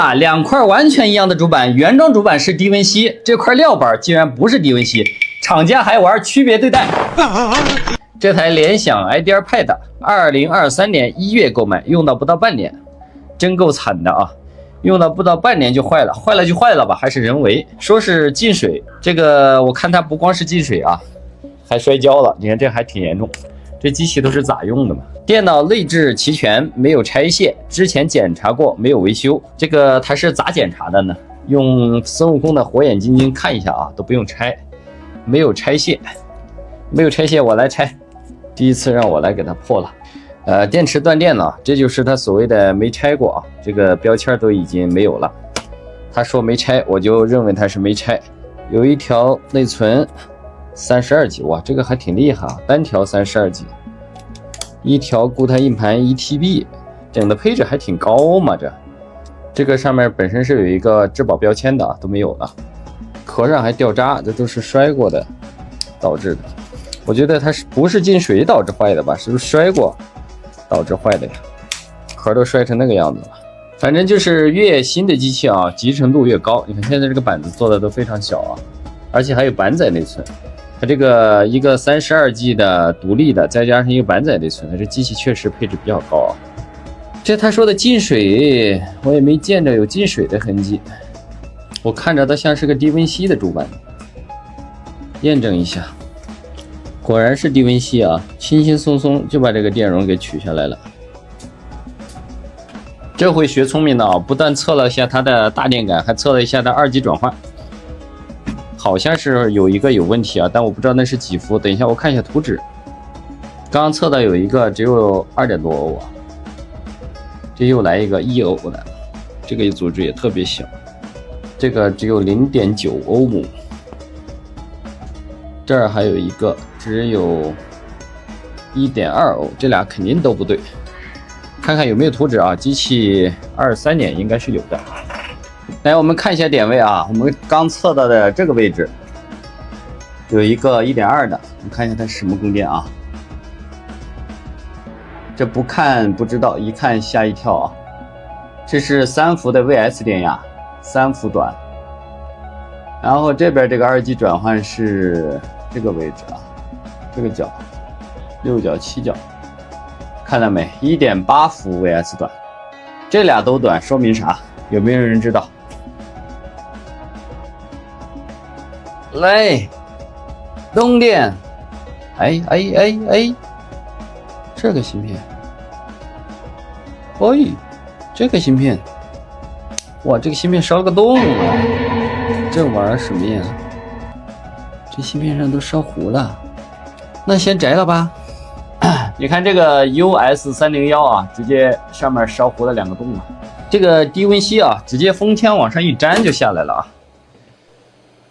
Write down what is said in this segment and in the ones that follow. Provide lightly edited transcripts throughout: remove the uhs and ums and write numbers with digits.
啊，两块完全一样的主板，原装主板是低温吸，这块料板竟然不是低温吸，厂家还玩区别对待。这台联想 IDR Pad，2023年1月购买，用到不到半年，真够惨的啊！用到不到半年就坏了，坏了就坏了吧，还是人为。说是进水，这个我看它不光是进水啊，还摔跤了。你看这还挺严重，这机器都是咋用的嘛？电脑内置齐全，没有拆卸，之前检查过，没有维修。这个它是咋检查的呢？用孙悟空的火眼金睛看一下啊，都不用拆，没有拆卸，没有拆卸，我来拆。第一次让我来给它破了。电池断电了，这就是它所谓的没拆过啊，这个标签都已经没有了。他说没拆，我就认为它是没拆。有一条内存32G，哇，这个还挺厉害啊，单条32G。一条固态硬盘1TB， 整个配置还挺高嘛。这个上面本身是有一个质保标签的啊，都没有了。壳上还掉渣，这都是摔过的导致的。我觉得它是不是进水导致坏的吧？是不是摔过导致坏的呀？壳都摔成那个样子了。反正就是越新的机器啊，集成度越高。你看现在这个板子做的都非常小啊，而且还有板载内存。它这个一个32G 的独立的，再加上一个板载内存，它这机器确实配置比较高啊。这他说的进水，我也没见着有进水的痕迹。我看着它像是个低温吸的主板，验证一下。果然是低温吸啊，轻轻松松就把这个电容给取下来了。这回学聪明的啊，不但测了一下它的大电感，还测了一下它2级转换，好像是有一个有问题啊，但我不知道那是几伏。等一下我看一下图纸，刚刚测到有一个只有2点多欧啊，这又来一个1欧的，这个组织也特别小，这个只有0.9欧姆。这儿还有一个只有1.2欧，这俩肯定都不对。看看有没有图纸啊？机器23年应该是有的。来，我们看一下点位啊。我们刚测到的这个位置有一个1.2的，我们看一下它是什么供电啊？这不看不知道，一看吓一跳啊！这是3伏的 VS 电压，3伏短。然后这边这个2级转换是这个位置啊，这个角，6角7角，看到没 ？1.8 伏 VS 短，这俩都短，说明啥？有没有人知道？来，东电，哎，这个芯片，这个芯片，哇，这个芯片烧了个洞啊！这玩意儿什么呀？这芯片上都烧糊了，那先摘了吧。你看这个 US301啊，直接上面烧糊了2个洞啊。这个低温吸啊，直接风枪往上一粘就下来了啊。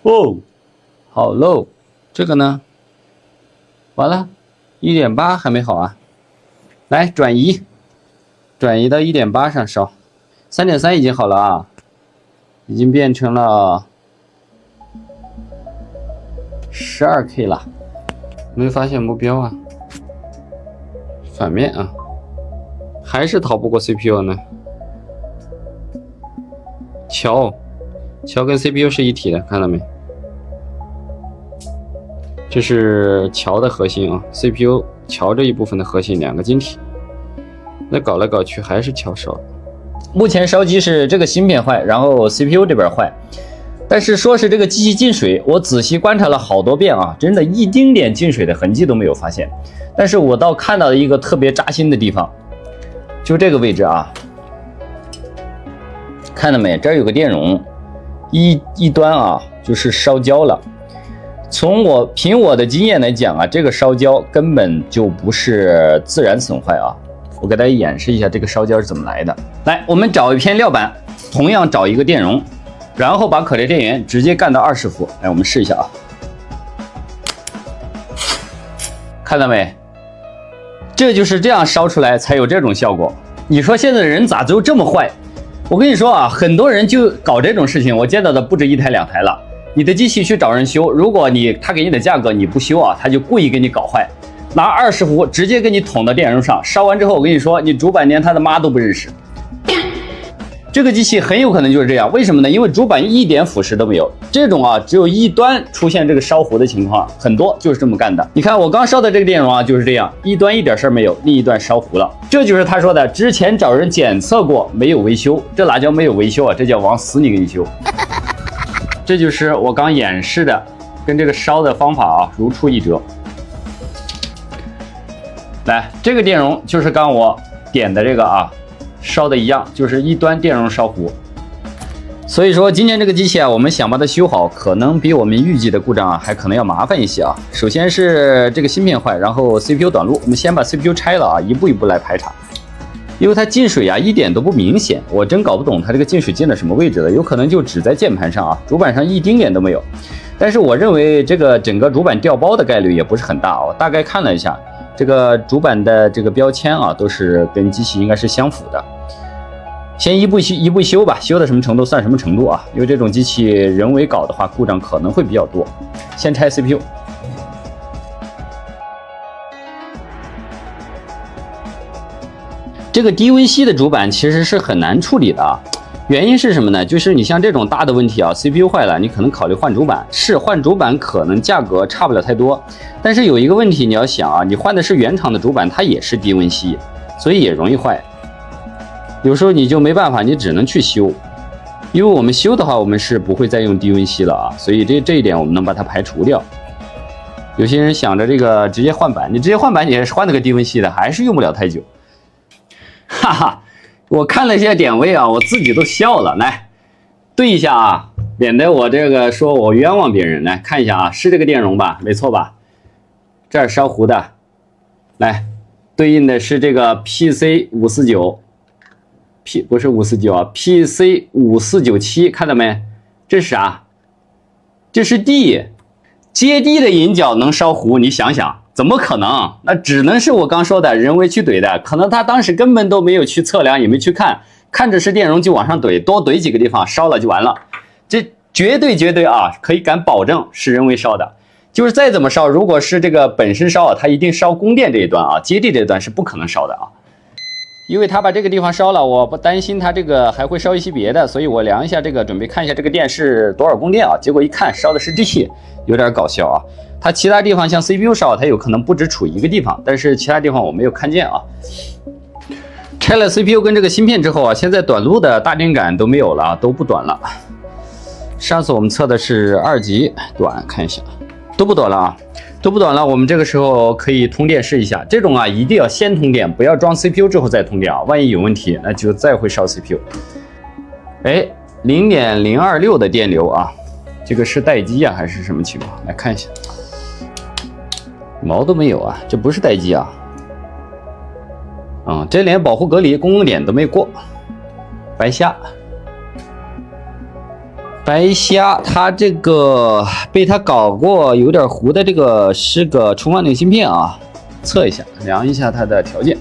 哦，好漏。这个呢？完了 ，1.8 还没好啊。来转移到 1.8 上烧 ，3.3 已经好了啊，已经变成了12K 了。没发现目标啊？反面啊，还是逃不过 CPU 呢。桥跟 CPU 是一体的，看到没？这是桥的核心啊 ，CPU 桥这一部分的核心2个晶体。那搞来搞去还是桥烧。目前烧机是这个芯片坏，然后 CPU 这边坏。但是说是这个机器进水，我仔细观察了好多遍啊，真的一丁点进水的痕迹都没有发现。但是我倒看到了一个特别扎心的地方，就这个位置啊，看到没？这儿有个电容，一端啊就是烧焦了。凭我的经验来讲啊，这个烧焦根本就不是自然损坏啊。我给大家演示一下这个烧焦是怎么来的。来，我们找一片料板，同样找一个电容。然后把可裂电源直接干到20伏，来，我们试一下啊，看到没？这就是这样烧出来才有这种效果。你说现在的人咋就这么坏？我跟你说啊，很多人就搞这种事情，我见到的不止1台2台了。你的机器去找人修，如果他给你的价格你不修啊，他就故意给你搞坏，拿20伏直接给你捅到电容上，烧完之后我跟你说，你主板连他的妈都不认识。这个机器很有可能就是这样，为什么呢？因为主板一点腐蚀都没有，这种啊只有一端出现这个烧糊的情况，很多就是这么干的。你看我刚烧的这个电容啊就是这样，一端一点事儿没有，另一端烧糊了。这就是他说的之前找人检测过没有维修，这哪叫没有维修啊？这叫往死里给你修。这就是我刚演示的，跟这个烧的方法啊如出一辙。来，这个电容就是刚我点的这个啊。烧的一样，就是一端电容烧糊。所以说今天这个机器啊，我们想把它修好，可能比我们预计的故障啊还可能要麻烦一些啊。首先是这个芯片坏，然后 CPU 短路，我们先把 CPU 拆了啊，一步一步来排查。因为它进水啊一点都不明显，我真搞不懂它这个进水进了什么位置的，有可能就只在键盘上啊，主板上一丁点都没有。但是我认为这个整个主板掉包的概率也不是很大哦，大概看了一下。这个主板的这个标签啊，都是跟机器应该是相符的。先一步修吧，修到什么程度算什么程度啊？因为这种机器人为搞的话，故障可能会比较多。先拆 CPU。这个低温吸的主板其实是很难处理的啊。原因是什么呢？就是你像这种大的问题啊 ，CPU 坏了，你可能考虑换主板。是换主板，可能价格差不了太多。但是有一个问题你要想啊，你换的是原厂的主板，它也是低温吸，所以也容易坏。有时候你就没办法，你只能去修。因为我们修的话，我们是不会再用低温吸了啊，所以这一点我们能把它排除掉。有些人想着这个直接换板，你直接换板，你也是换那个低温吸的，还是用不了太久。哈哈。我看了一下点位啊，我自己都笑了。来对一下啊，免得我这个说我冤枉别人。来看一下啊，是这个电容吧？没错吧？这儿烧糊的。来，对应的是这个 PC549， 不是549啊 ，PC5497， 看到没？这是啥？这是 D， 接地的引脚能烧糊，你想想。怎么可能？那只能是我刚说的人为去怼的，可能他当时根本都没有去测量，也没去看，看着是电容就往上怼，多怼几个地方烧了就完了。这绝对啊，可以敢保证是人为烧的。就是再怎么烧，如果是这个本身烧啊，它一定烧供电这一端啊，接地这一端是不可能烧的啊。因为他把这个地方烧了，我不担心他这个还会烧一些别的，所以我量一下这个，准备看一下这个电是多少供电啊。结果一看烧的是 D， 有点搞笑啊。它其他地方像 CPU 烧，它有可能不只处一个地方，但是其他地方我没有看见啊。拆了 CPU 跟这个芯片之后啊，现在短路的大电感都没有了，都不短了。上次我们测的是2级短，看一下都不短了啊，都不短了。我们这个时候可以通电试一下，这种啊一定要先通电，不要装 CPU 之后再通电啊，万一有问题那就再会烧 CPU。哎，0.026的电流啊，这个是待机啊还是什么情况？来看一下。毛都没有啊，这不是待机啊，这连保护隔离公共点都没过，白瞎，它这个被它搞过有点糊的，这个是个充放电芯片啊，测一下，量一下它的条件，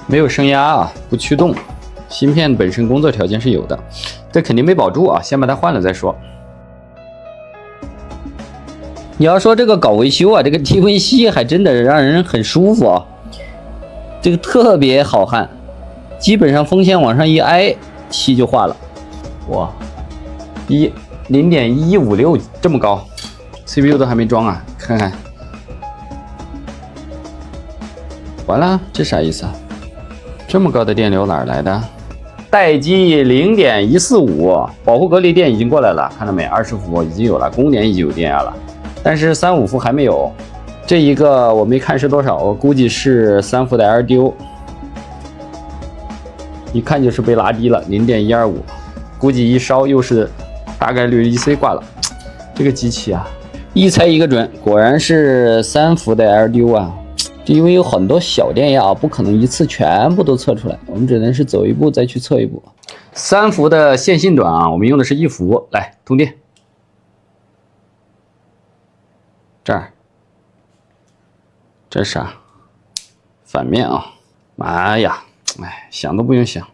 没有升压啊，不驱动，芯片本身工作条件是有的，这肯定没保住啊，先把它换了再说。你要说这个搞维修啊，这个低温吸还真的让人很舒服啊，这个特别好焊，基本上风线往上一挨，吸就化了。哇，0.156这么高 ，CPU 都还没装啊，看看，完了，这啥意思啊？这么高的电流哪儿来的？待机0.145，保护隔离电已经过来了，看到没？20伏已经有了，供电已经有电压了。但是3.5伏还没有，这一个我没看是多少，我估计是3伏的 LDO， 一看就是被拉低了0.125，估计一烧又是大概率 EC 挂了。这个机器啊，一猜一个准，果然是3伏的 LDO 啊。因为有很多小电压，不可能一次全部都测出来，我们只能是走一步再去测一步。3伏的线性短啊，我们用的是1伏，来通电。这是啥？反面啊！妈呀，想都不用想。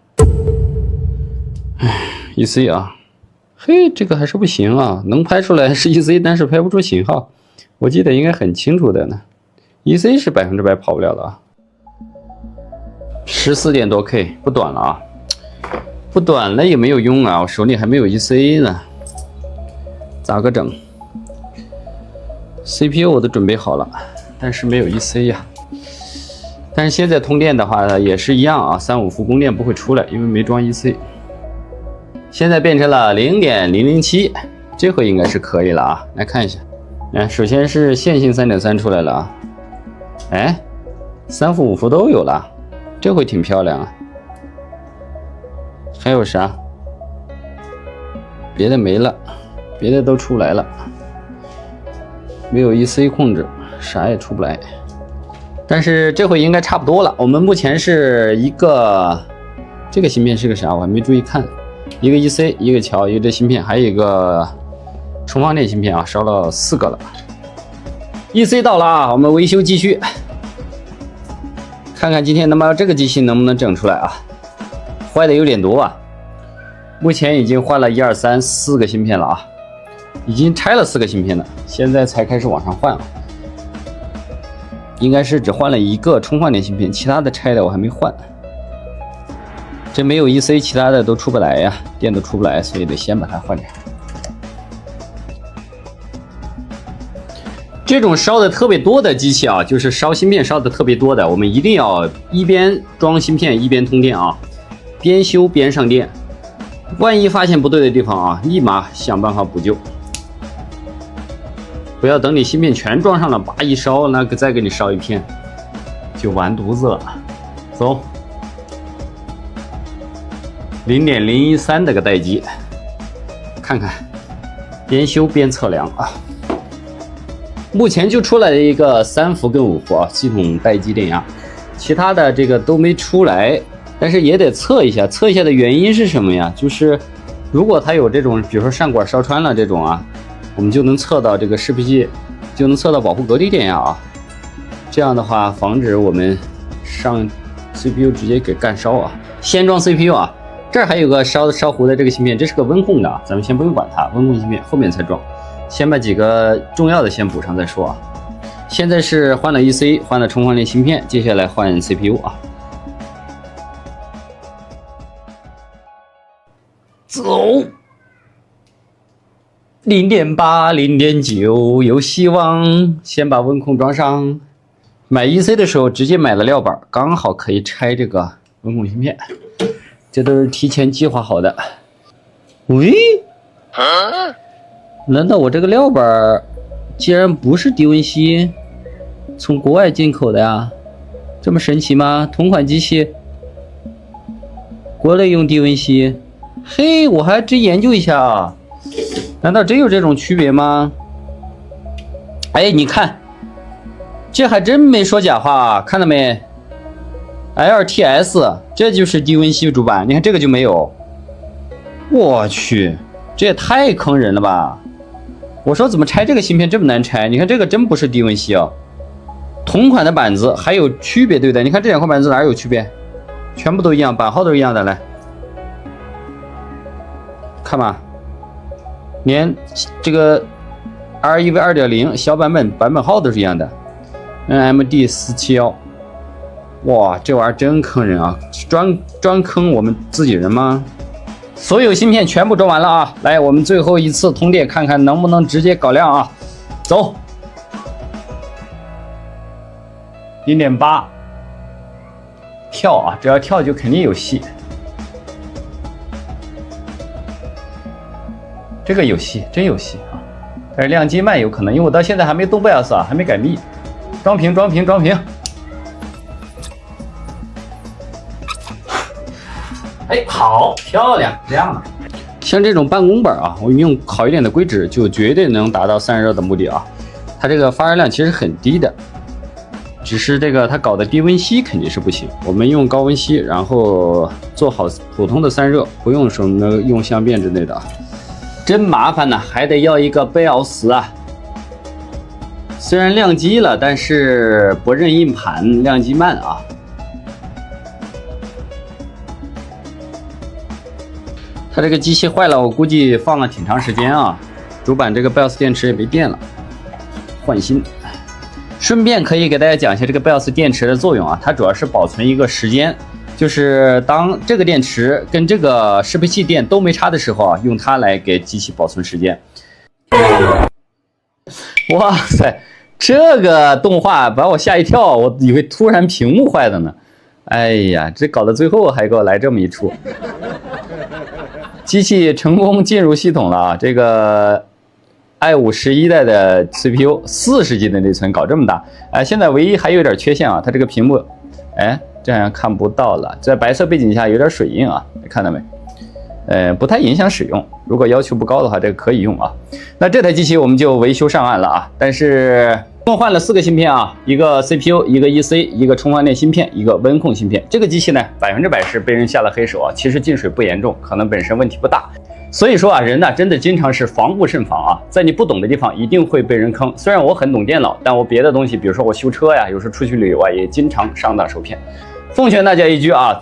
EC 啊，嘿，这个还是不行啊，能拍出来是 EC， 但是拍不出型号。我记得应该很清楚的呢。EC 是100%跑不了的啊。14点多 K 不短了啊，不短了也没有用啊，我手里还没有 EC 呢，咋个整 ？CPU 我都准备好了，但是没有 EC 呀。但是现在通电的话也是一样啊，35伏供电不会出来，因为没装 EC。现在变成了0.007，这回应该是可以了啊。来看一下，首先是线性3.3出来了啊，哎，3伏5伏都有了，这回挺漂亮啊。还有啥？别的没了，别的都出来了，没有 EC 控制，啥也出不来。但是这回应该差不多了。我们目前是一个，这个芯片是个啥？我还没注意看。一个 EC， 一个桥，一个这芯片，还有一个充放电芯片啊，烧了4个了。EC 到了啊，我们维修继续，看看今天能把这个机器能不能整出来啊？坏的有点多啊，目前已经换了1、2、3、4个芯片了啊，已经拆了4个芯片了，现在才开始往上换啊。应该是只换了一个充放电芯片，其他的拆的我还没换。这没有 EC， 其他的都出不来呀，电都出不来，所以得先把它换掉。这种烧的特别多的机器啊，就是烧芯片烧的特别多的，我们一定要一边装芯片一边通电啊，边修边上电。万一发现不对的地方啊，立马想办法补救。不要等你芯片全装上了，叭一烧，那个再给你烧一片，就完犊子了。走，0.013的个待机，看看，边修边测量啊。目前就出来了一个3伏跟5伏啊，系统待机电压，其他的这个都没出来，但是也得测一下。测一下的原因是什么呀？就是如果它有这种，比如说上管烧穿了这种啊。我们就能测到这个适配器，就能测到保护隔离电压啊。这样的话，防止我们上 CPU 直接给干烧啊。先装 CPU 啊，这儿还有个烧糊的这个芯片，这是个温控的，咱们先不用管它，温控芯片后面才装。先把几个重要的先补上再说啊。现在是换了 EC， 换了充放电芯片，接下来换 CPU 啊。走。0.8、0.9有希望，先把温控装上。买 EC 的时候直接买了料板，刚好可以拆这个温控芯片，这都是提前计划好的。喂，难道我这个料板竟然不是低温锡，从国外进口的呀？这么神奇吗？同款机器，国内用低温锡，嘿，我还真研究一下啊。难道真有这种区别吗？哎，你看，这还真没说假话，看到没 ？LTS， 这就是低温锡主板，你看这个就没有。我去，这也太坑人了吧！我说怎么拆这个芯片这么难拆？你看这个真不是低温锡啊，同款的板子还有区别对不对？你看这两块板子哪有区别？全部都一样，版号都是一样的，来看吧。连这个 REV 2.0 小版本号都是一样的 ，NMD471，哇，这玩意儿真坑人啊！专坑我们自己人吗？所有芯片全部装完了啊！来，我们最后一次通电，看看能不能直接搞亮啊！走，0.8，跳啊！只要跳就肯定有戏。这个有戏，真有戏啊！但是亮机慢有可能，因为我到现在还没动 BIOS 啊，还没改密。装屏。哎，好漂亮，亮了。像这种办公板啊，我们用好一点的硅脂，就绝对能达到散热的目的啊。它这个发热量其实很低的，只是这个它搞的低温锡肯定是不行。我们用高温锡，然后做好普通的散热，不用什么用相变之类的啊。真麻烦呢，还得要一个BIOS啊。虽然亮机了，但是不认硬盘，亮机慢啊。它这个机器坏了，我估计放了挺长时间啊。主板这个 BIOS 电池也没电了，换新。顺便可以给大家讲一下这个 BIOS 电池的作用啊，它主要是保存一个时间。就是当这个电池跟这个适配器电都没插的时候啊，用它来给机器保存时间。哇塞，这个动画把我吓一跳，我以为突然屏幕坏了呢。哎呀，这搞到最后还给我来这么一出。机器成功进入系统了啊！这个 i5 11代的 CPU 40G 的内存搞这么大，哎，现在唯一还有点缺陷啊，它这个屏幕，哎，这样看不到了，在白色背景下有点水印啊，你看到没？不太影响使用，如果要求不高的话，这个可以用啊。那这台机器我们就维修上岸了啊，但是共换了4个芯片啊，一个 CPU， 一个 EC， 一个充放电芯片，一个温控芯片。这个机器呢，100%是被人下了黑手啊，其实进水不严重，可能本身问题不大。所以说啊，人呢真的经常是防不胜防啊，在你不懂的地方一定会被人坑。虽然我很懂电脑，但我别的东西，比如说我修车呀，有时候出去旅游啊，也经常上当受骗。奉劝大家一句啊，